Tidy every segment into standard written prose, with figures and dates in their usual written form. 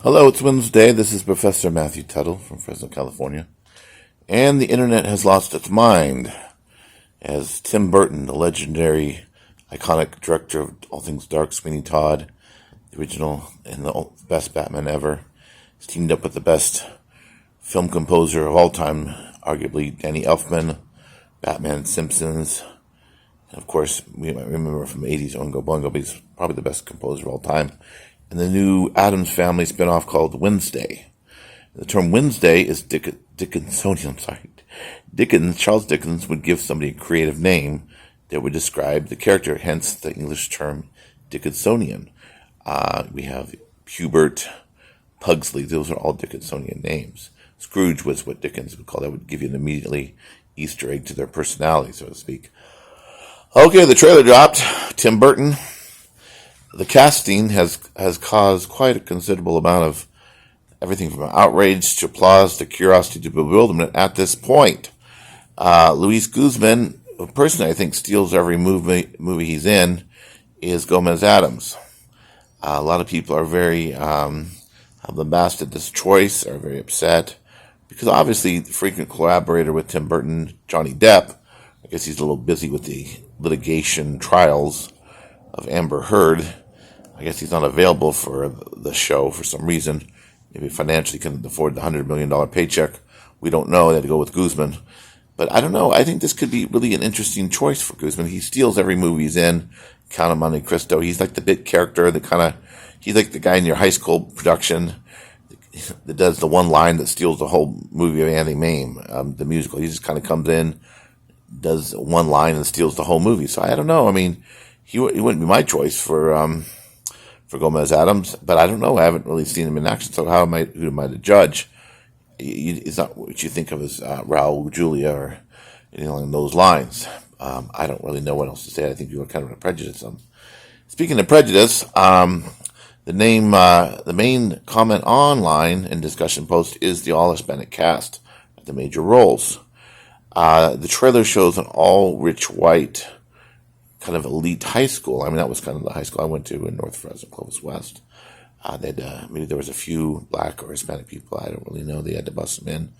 Hello, it's Wednesday. This is Professor Matthew Tuttle from Fresno, California. And the internet has lost its mind as Tim Burton, the legendary, iconic director of all things dark, Sweeney Todd, the original and the best Batman ever, has teamed up with the best film composer of all time, arguably Danny Elfman, Batman, Simpsons. And of course, we might remember from the 80s, Oingo Boingo, but he's probably the best composer of all time. And the new Addams Family spinoff called Wednesday. The term Wednesday is Dickensonian. Charles Dickens would give somebody a creative name that would describe the character, hence the English term Dickensonian. We have Hubert, Pugsley, those are all Dickensonian names. Scrooge was what Dickens would call that, would give you an immediately Easter egg to their personality, so to speak. Okay, the trailer dropped. Tim Burton. The casting has caused quite a considerable amount of everything from outrage to applause to curiosity to bewilderment at this point. Luis Guzman, a person I think steals every movie he's in, is Gomez Addams. A lot of people are very have lambasted this choice, are very upset, because obviously the frequent collaborator with Tim Burton, Johnny Depp, I guess he's a little busy with the litigation trials of Amber Heard. I guess he's not available for the show for some reason. Maybe financially couldn't afford the $100 million paycheck. We don't know. They had to go with Guzman. But I don't know. I think this could be really an interesting choice for Guzman. He steals every movie he's in. Count of Monte Cristo. He's like the bit character he's like the guy in your high school production that does the one line that steals the whole movie of Annie Mame, the musical. He just kind of comes in, does one line and steals the whole movie. So I don't know. I mean, he wouldn't be my choice for Gomez Addams, but I don't know. I haven't really seen him in action, so who am I to judge? It's not what you think of as Raul Julia or anything along those lines. I don't really know what else to say. I think people are kind of prejudiced him. Speaking of prejudice, the main comment online and discussion post is the all-Hispanic cast at the major roles. The trailer shows an all-rich white kind of elite high school. I mean, that was kind of the high school I went to in North Fresno, Clovis West. Maybe there was a few black or Hispanic people. I don't really know. They had to bust them in.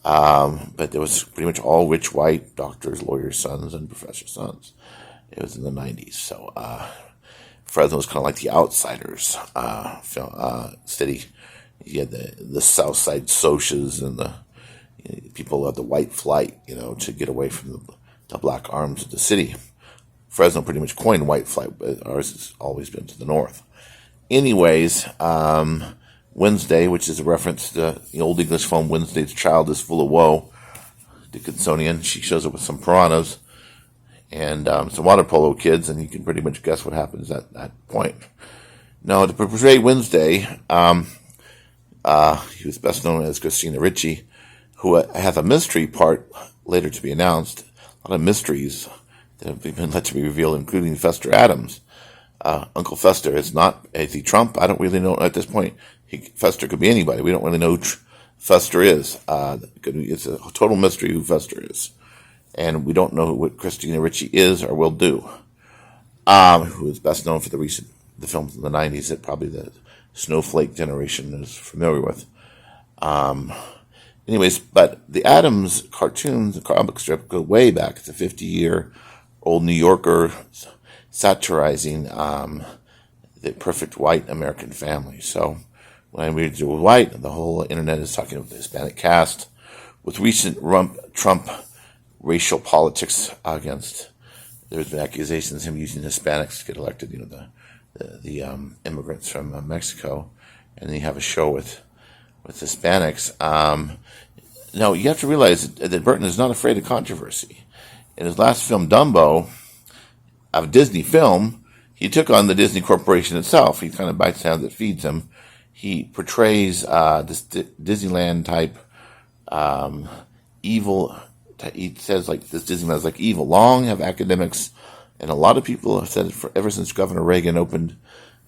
But there was pretty much all rich white doctors, lawyers' sons, and professors' sons. It was in the 90s. So Fresno was kind of like the outsiders city. You had the South Side socias and the people of the white flight, to get away from the black arms of the city. Fresno pretty much coined white flight, but ours has always been to the north. Anyways, Wednesday, which is a reference to the old English poem, Wednesday's child is full of woe, Dickensonian. She shows up with some piranhas and some water polo kids, and you can pretty much guess what happens at that point. Now, to portray Wednesday, he was best known as Christina Ricci, who has a mystery part later to be announced. A lot of mysteries that have been let to be revealed, including Fester Addams. Uncle Fester is he Trump? I don't really know at this point. Fester could be anybody. We don't really know who Fester is. It's a total mystery who Fester is. And we don't know what Christina Ricci is or will do. Who is best known for the films in the 90s that probably the snowflake generation is familiar with. Anyways, but the Addams cartoons, the comic strip, go way back. It's a 50-year-old New Yorker satirizing the perfect white American family. So when I read with white, the whole internet is talking about the Hispanic cast. With recent Trump racial politics there's been accusations of him using Hispanics to get elected, the immigrants from Mexico, and then you have a show with Hispanics. Now, you have to realize that Burton is not afraid of controversy. In his last film, Dumbo, a Disney film, he took on the Disney Corporation itself. He kind of bites down that feeds him. He portrays this Disneyland-type evil. He says, like, this Disneyland is like evil. Long have academics, and a lot of people have said it ever since Governor Reagan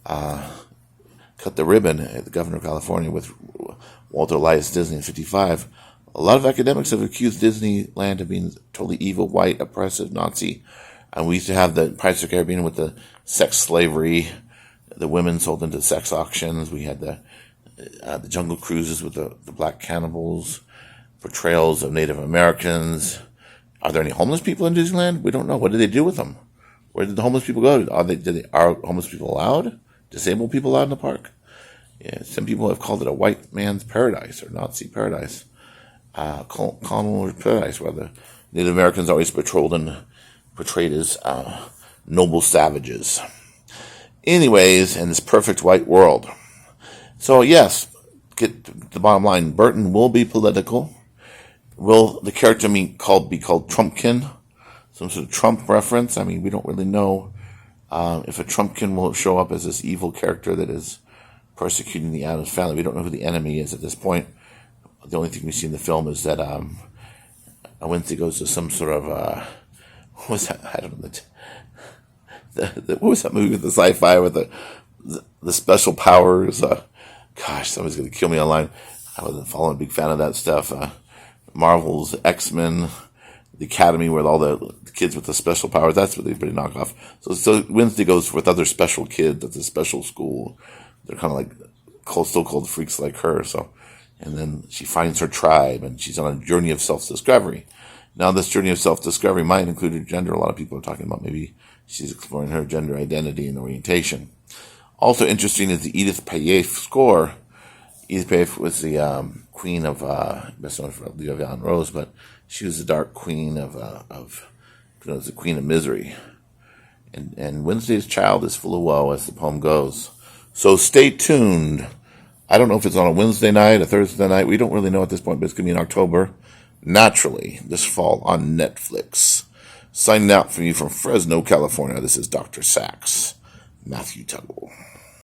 cut the ribbon at the governor of California with Walter Elias Disney in 1955. A lot of academics have accused Disneyland of being totally evil, white, oppressive, Nazi. And we used to have the Pirates of the Caribbean with the sex slavery, the women sold into sex auctions. We had the the Jungle Cruises with the black cannibals, portrayals of Native Americans. Are there any homeless people in Disneyland? We don't know. What did they do with them? Where did the homeless people go? Are homeless people allowed? Disabled people allowed in the park? Yeah, some people have called it a white man's paradise or Nazi paradise, colonial paradise, where the Native Americans are always portrayed as noble savages. Anyways, in this perfect white world. So yes, get the bottom line. Burton will be political. Will the character be called Trumpkin? Some sort of Trump reference? I mean, we don't really know if a Trumpkin will show up as this evil character that is persecuting the Addams family. We don't know who the enemy is at this point. The only thing we see in the film is that Wednesday goes to some sort of what was that? I don't know. What was that movie with the sci-fi with the special powers? Gosh, somebody's gonna kill me online. I wasn't following a big fan of that stuff. Marvel's X-Men, the Academy, where all the kids with the special powers. That's what they pretty knock off. So Wednesday goes with other special kids at the special school. They're kind of like so-called freaks like her. So, and then she finds her tribe, and she's on a journey of self-discovery. Now, this journey of self-discovery might include her gender. A lot of people are talking about maybe she's exploring her gender identity and orientation. Also interesting is the Edith Piaf score. Edith Piaf was the queen of, best known for Leo Van Rose, but she was the dark queen the queen of misery. And Wednesday's child is full of woe, as the poem goes. So stay tuned. I don't know if it's on a Wednesday night, a Thursday night. We don't really know at this point, but it's going to be in October. Naturally, this fall on Netflix. Signing out from you from Fresno, California. This is Dr. Sachs, Matthew Tuttle.